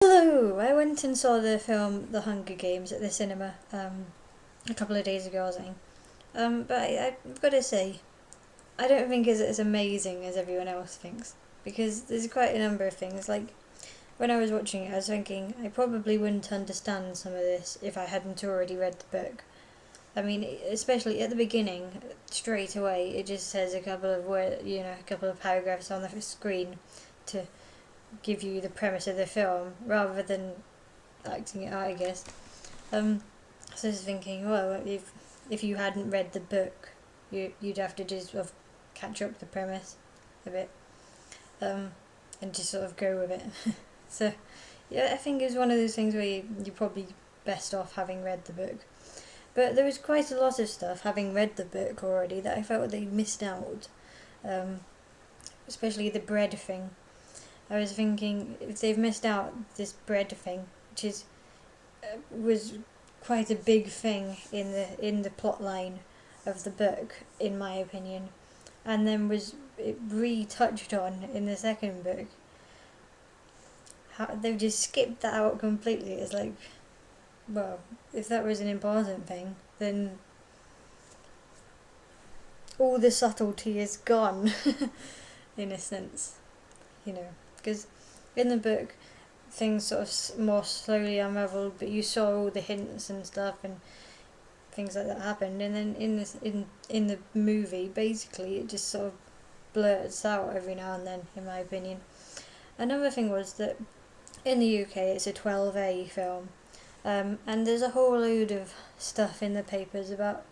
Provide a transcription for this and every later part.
Hello! I went and saw the film The Hunger Games at the cinema a couple of days ago, I was saying. I've got to say, I don't think it's as amazing as everyone else thinks. Because there's quite a number of things. Like, when I was watching it, I was thinking I probably wouldn't understand some of this if I hadn't already read the book. I mean, especially at the beginning, straight away, it just says a couple of a couple of paragraphs on the screen to give you the premise of the film rather than acting it out, I guess. So I was thinking, well, if you hadn't read the book, you'd have to just sort of catch up the premise a bit, and just sort of go with it. So, yeah, I think it's one of those things where you're probably best off having read the book. But there was quite a lot of stuff, having read the book already, that I felt they missed out. Um, Especially the bread thing. I was thinking if they've missed out this bread thing, which was quite a big thing in the plot line of the book, in my opinion, and then was retouched on in the second book. They've just skipped that out completely. It's like, well, if that was an important thing, then all the subtlety is gone, in a sense, because in the book things sort of more slowly unravelled, but you saw all the hints and stuff and things like that happened, and then in the movie, basically it just sort of blurts out every now and then, in my opinion. Another thing was that in the UK it's a 12A film, and there's a whole load of stuff in the papers about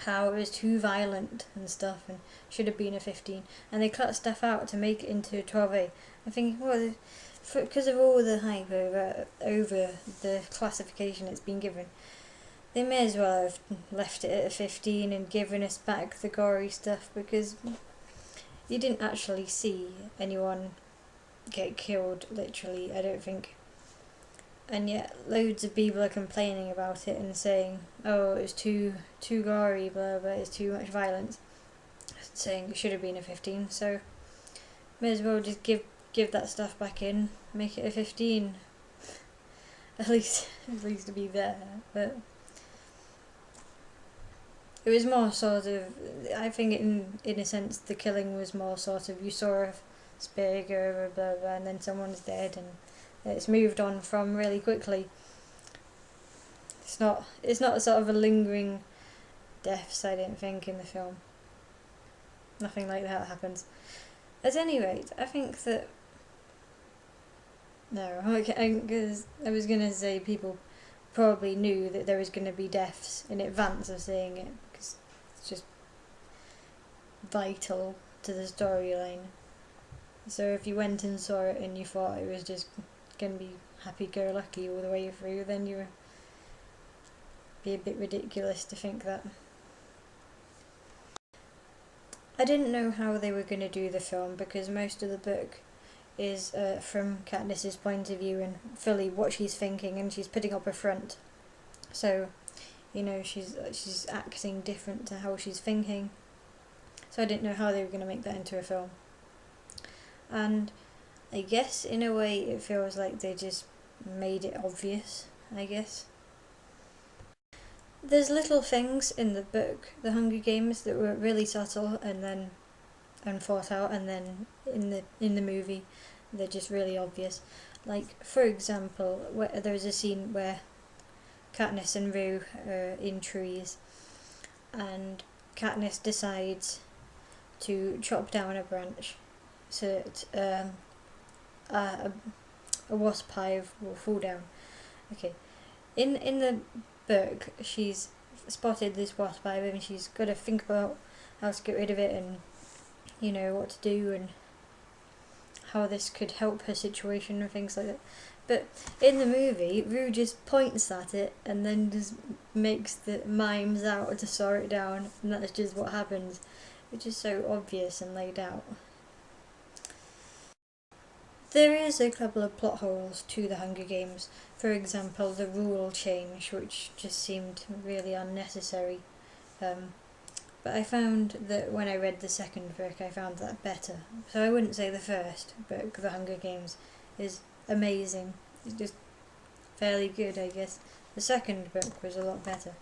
how it was too violent and stuff and should have been a 15, and they cut stuff out to make it into a 12A. I'm thinking, well, because of all the hype over the classification it's been given, they may as well have left it at a 15 and given us back the gory stuff, because you didn't actually see anyone get killed, literally, I don't think. And yet loads of people are complaining about it and saying, oh, it was too gory, blah blah, it's too much violence, saying it should have been a 15, so may as well just give that stuff back in, make it a 15, at least to be there. But it was more sort of, I think in a sense the killing was more sort of, you saw a spear go over, blah blah, and then someone's dead and it's moved on from really quickly. It's not sort of a lingering deaths, I don't think, in the film. Nothing like that happens. At any rate, I think that, no, because I was going to say people probably knew that there was going to be deaths in advance of seeing it, because it's just vital to the storyline. So if you went and saw it and you thought it was just going to be happy-go-lucky all the way through, then you would be a bit ridiculous to think that. I didn't know how they were going to do the film, because most of the book is from Katniss's point of view and fully what she's thinking, and she's putting up a front. So, she's acting different to how she's thinking. So I didn't know how they were going to make that into a film. And I guess in a way it feels like they just made it obvious, I guess. There's little things in the book, The Hunger Games, that were really subtle and thought out, and then in the movie they're just really obvious. Like, for example, there's a scene where Katniss and Rue are in trees, and Katniss decides to chop down a branch so that a wasp hive will fall down. Okay, in the book, she's spotted this wasp hive and she's got to think about how to get rid of it and what to do and how this could help her situation and things like that. But in the movie, Rue just points at it and then just makes the mimes out to saw it down, and that's just what happens, which is so obvious and laid out. There is a couple of plot holes to the Hunger Games. For example, the rule change, which just seemed really unnecessary. But I found that when I read the second book, I found that better. So I wouldn't say the first book, The Hunger Games, is amazing. just fairly good, I guess. The second book was a lot better.